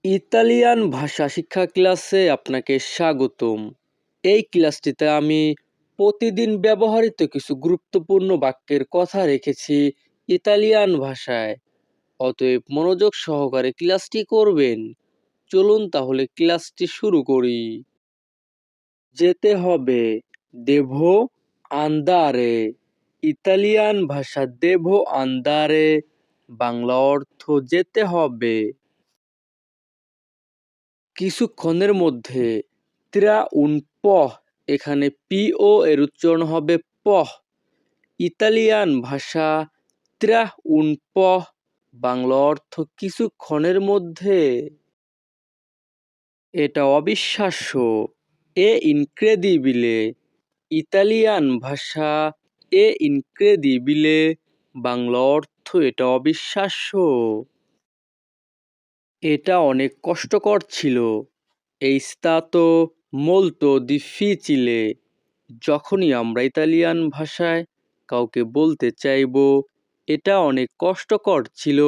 Italian ভাষা শিক্ষা ক্লাসে আপনাকে স্বাগতম। এই ক্লাসটিতে আমি প্রতিদিন ব্যবহৃত কিছু গুরুত্বপূর্ণ বাক্যের কথা রেখেছি ইতালিয়ান ভাষায়। অতএব মনোযোগ সহকারে ক্লাসটি করবেন। চলুন তাহলে ক্লাসটি শুরু করি। যেতে হবে, দেভো আন্দারে। ইতালিয়ান ভাষা দেভো আন্দারে, বাংলা অর্থ যেতে হবে। কিছুক্ষণের মধ্যে, ত্রা উন পহ, এখানে পিও এর উচ্চারণ হবে পহ। ইতালিয়ান ভাষা ত্রা উন পহ, বাংলা অর্থ কিছুক্ষণের মধ্যে। এটা অবিশ্বাস্য, এ ইনক্রেদিবিলে। ইতালিয়ান ভাষা এ ইনক্রেদিবিলে, বাংলা অর্থ এটা অবিশ্বাস্য। এটা অনেক কষ্টকর ছিল, এই স্তাতো মোলতো দিফিচিলে। যখনই আমরা ইতালিয়ান ভাষায় কাউকে বলতে চাইবো এটা অনেক কষ্টকর ছিল,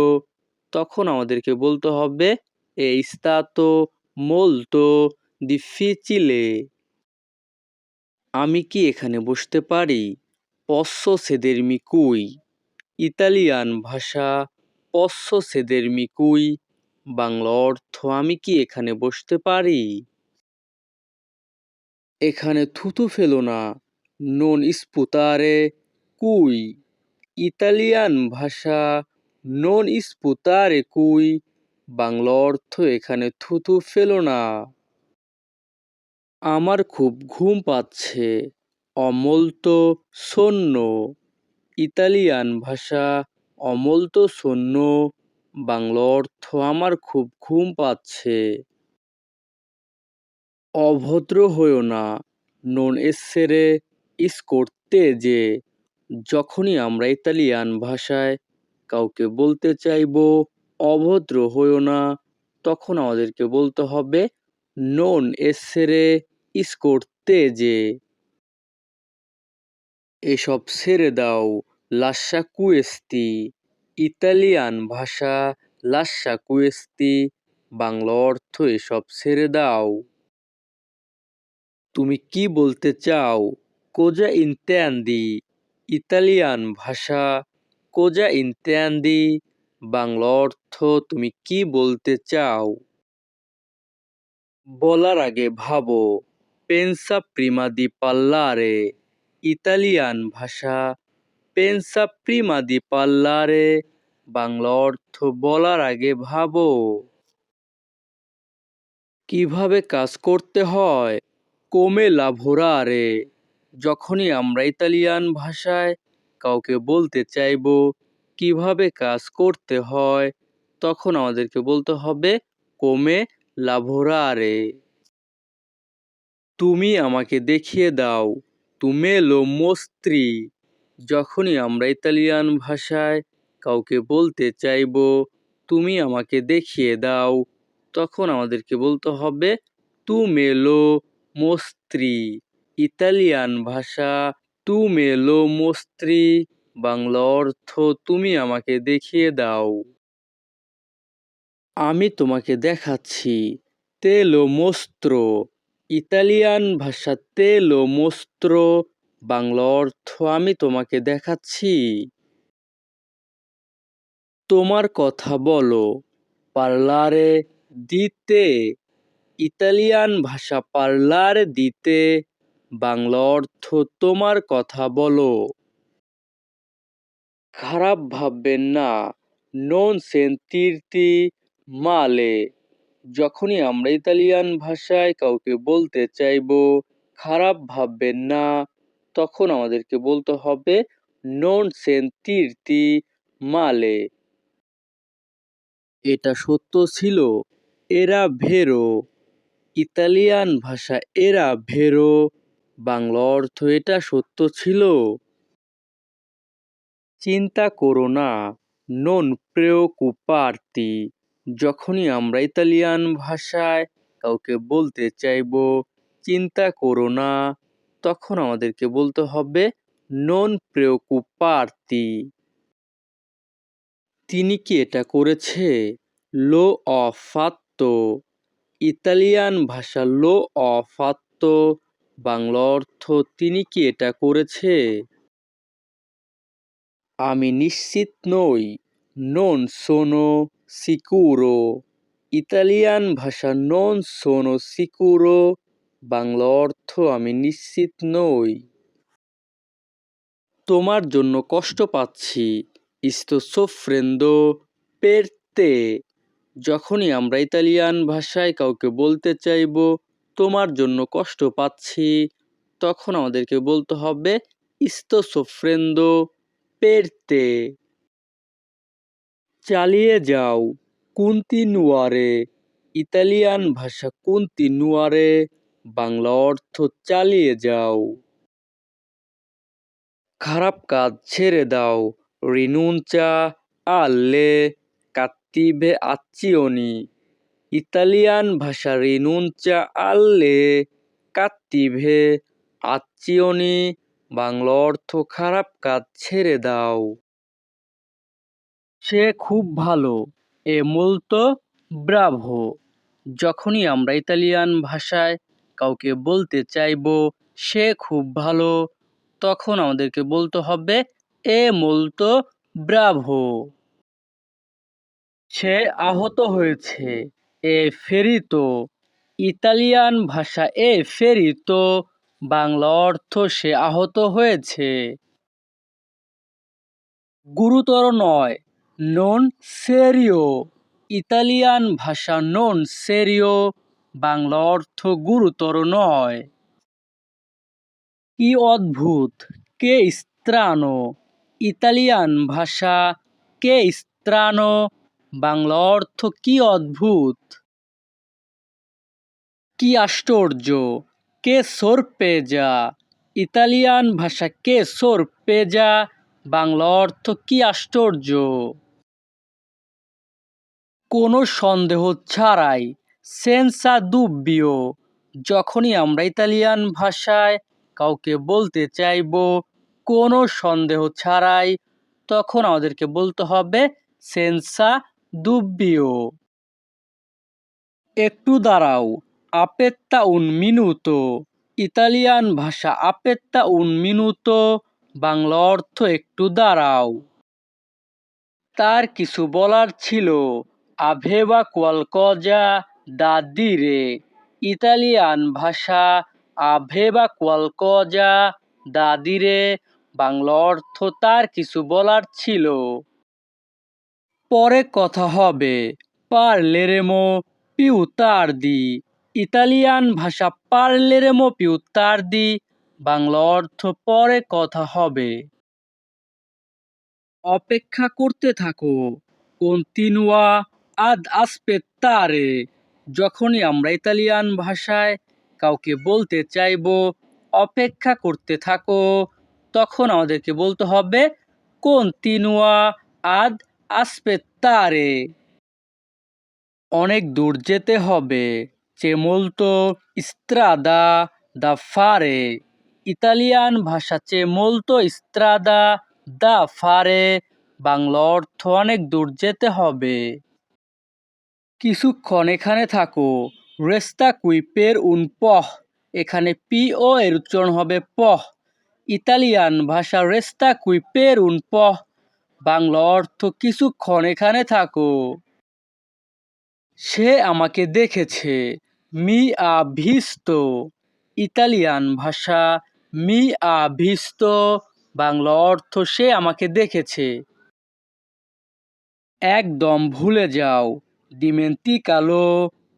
তখন আমাদেরকে বলতে হবে এ স্তাতো মোলতো দিফিচিলে। আমি কি এখানে বসতে পারি? পসসো সেদেরমি কুই। ইতালিয়ান ভাষা পসসো সেদেরমি কুই, বাংলা অর্থ আমি কি এখানে বসতে পারি? এখানে থুতু ফেলো না, নন স্পুতারে কুই। ইতালিয়ান ভাষা নন স্পুতারে কুই, বাংলা অর্থ এখানে থুতু ফেলো না। আমার খুব ঘুম পাচ্ছে, অমোলতো সন্নো। ইতালিয়ান ভাষা অমোলতো সন্নো, বাংলা অর্থ আমার খুব ঘুম পাচ্ছে। অভদ্র হয়ো না, নন এসেরে স্কর্তেজে। যখনই আমরা ইতালিয়ান ভাষায় কাউকে বলতে চাইবো অভদ্র হয়ো না, তখন আমাদেরকে বলতে হবে নন এসেরে স্কর্তেজে। এসব ছেড়ে দাও, লাস্সা কুয়েস্তি। ইতালিয়ান ভাষা লাস্সা কুয়েস্তি, বাংলা অর্থ এসব ছেড়ে দাও। তুমি কি বলতে চাও? কোজা ইন্তেন্দি। ইতালিয়ান ভাষা কোজা ইন্তেন্দি, বাংলা অর্থ তুমি কি বলতে চাও? বলার আগে ভাবো, পেনসা প্রিমা দি পাল্লারে। ইতালিয়ান ভাষা পেনসা প্রিমা দি পাল্লারে, বাংলা অর্থ বলার আগে ভাবো। কিভাবে কাজ করতে হয়? কোমে লাভোরারে। যখনই আমরা ইতালিয়ান ভাষায় কাউকে বলতে চাইবো কিভাবে কাজ করতে হয়, তখন আমাদেরকে বলতে হবে কোমে লাভোরারে। তুমি আমাকে দেখিয়ে দাও, তুমে লো মোস্ত্রি। যখনই আমরা ইতালিয়ান ভাষায় কাউকে বলতে চাইবো তুমি আমাকে দেখিয়ে দাও, তখন আমাদেরকে বলতে হবে তুমে লো মোস্ত্রি। ইতালিয়ান ভাষা তুমে লো মোস্ত্রি, বাংলা অর্থ তুমি আমাকে দেখিয়ে দাও। আমি তোমাকে দেখাচ্ছি, তে লো মোস্ত্রো। ইতালিয়ান ভাষা তে লো মোস্ত্রো, বাংলা অর্থ আমি তোমাকে দেখাচ্ছি। তোমার কথা বলো, পার্লারে দিতে। ইতালিয়ান ভাষা পার্লারে দিতে, বাংলা অর্থ তোমার কথা বলো। খারাপ ভাববেন না, নন সেন্তিরতি মালে। যখনই আমরা ইতালিয়ান ভাষায় কাউকে বলতে চাইবো খারাপ ভাববেন না, তখন আমাদেরকে বলতে হবে নন সেন্তিরতি মালে। এটা সত্য ছিল, এরা ভেরো। ইতালিয়ান ভাষা এরা ভেরো, বাংলা অর্থ এটা সত্য ছিল। চিন্তা করো না, নন প্রেওকুপার্তি। যখনই আমরা ইতালিয়ান ভাষায় কাউকে বলতে চাইবো চিন্তা করো না, তখন আমাদেরকে বলতে হবে নন প্রেওকুপার্তি। তিনি কি এটা করেছে? লো অফাত fatto, ইতালিয়ান ভাষা লো fatto, বাংলা অর্থ তিনি কি এটা করেছে? আমি নিশ্চিত নই, non sono sicuro, ইতালিয়ান ভাষা non sono sicuro, বাংলা অর্থ আমি নিশ্চিত নই। তোমার জন্য কষ্ট পাচ্ছি, sto soffrendo per te, যখনই আমরা ইতালিয়ান ভাষায় কাউকে বলতে চাইবো তোমার জন্য কষ্ট পাচ্ছি, তখন আমাদেরকে বলতে হবে sto soffrendo per te। চালিয়ে যাও, continuare, ইতালিয়ান ভাষা continuare, বাংলা অর্থ চালিয়ে যাও। খারাপ কাজ ছেড়ে দাও, rinuncia alle cattive azioni, Italian ভাষা rinuncia alle cattive azioni, Bangla অর্থ খারাপ কাজ ছেড়ে দাও। সে খুব ভালো, এ molto bravo, যখনই আমরা ইতালিয়ান ভাষায় কাউকে বলতে চাইবো সে খুব ভালো, তখন আমাদেরকে বলতে হবে এ molto bravo। সে আহত হয়েছে, এ ferito, ইতালিয়ান ভাষা এ ferito, বাংলা অর্থ সে আহত হয়েছে। গুরুতর নয়, non serio, ইতালিয়ান ভাষা non serio, বাংলা অর্থ গুরুতর নয়। কি অদ্ভুত, che strano, ইতালিয়ান ভাষা che strano, বাংলা অর্থ কি অদ্ভুত। কি আশ্চর্য, che sorpresa, ইতালিয়ান ভাষা che sorpresa, বাংলা অর্থ কি আশ্চর্য। কোনো সন্দেহ ছাড়াই, senza dubbio, যখনই আমরা ইতালিয়ান ভাষায় কাউকে বলতে চাইবো কোনো সন্দেহ ছাড়াই, তখন আমাদেরকে বলতে হবে senza dubbio। একটু দাঁড়াও, aspetta un minuto, ইতালিয়ান ভাষা aspetta un minuto, বাংলা অর্থ একটু দাঁড়াও। তার কিছু বলার ছিল, aveva qualcosa da dire, Italian ভাষা aveva qualcosa da dire, Bangla অর্থ তার কিছু বলার ছিল। পরে কথা হবে, parleremo più tardi, ইতালিয়ান ভাষা parleremo più tardi, বাংলা অর্থ পরে কথা হবে। অপেক্ষা করতে থাকো, continua ad aspettare, যখনই আমরা ইতালিয়ান ভাষায় কাউকে বলতে চাইবো অপেক্ষা করতে থাকো, তখন আমাদেরকে বলতে হবে continua ad aspettare। অনেক দূর যেতে হবে, c'è molto strada da fare, Italian ভাষা c'è molto strada da fare, Bangla অর্থ অনেক দূর যেতে হবে। কিছুক্ষণ এখানে থাকো, resta qui per un po', এখানে po এর উচ্চারণ হবে পহ, ইতালিয়ান ভাষা resta qui per un po', Bangla অর্থ কিছুক্ষণ এখানে থাকো। সে আমাকে দেখেছে, mi ha visto, ইতালিয়ান ভাষা mi ha visto, বাংলা অর্থ সে আমাকে দেখেছে। একদম ভুলে যাও, dimenticalo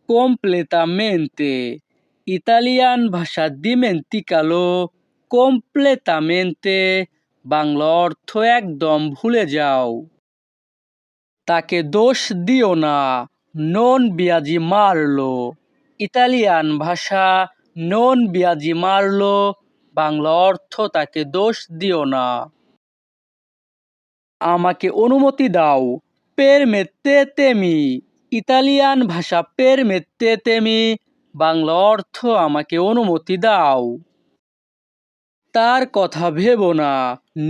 completamente, ইতালিয়ান ভাষা dimenticalo completamente, বাংলা অর্থ একদম ভুলে যাও। তাকে দোষ দিও না, non biasimarlo, ইতালিয়ান ভাষা non biasimarlo, বাংলা অর্থ তাকে দোষ দিও না। আমাকে অনুমতি দাও, permettetemi, ইতালিয়ান ভাষা permettetemi, বাংলা অর্থ আমাকে অনুমতি দাও। তার কথা ভেবো না,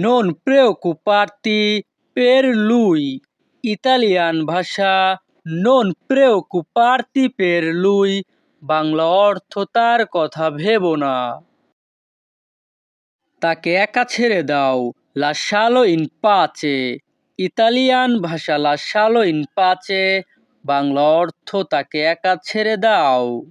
non preoccuparti per lui, Italian ভাষা Non preoccuparti per lui, Bangla অর্থ তার কথা ভেবো না। তাকে একা ছেড়ে দাও, lascialo in pace। ইতালিয়ান ভাষা lascialo in pace, বাংলা অর্থ তাকে একা ছেড়ে দাও।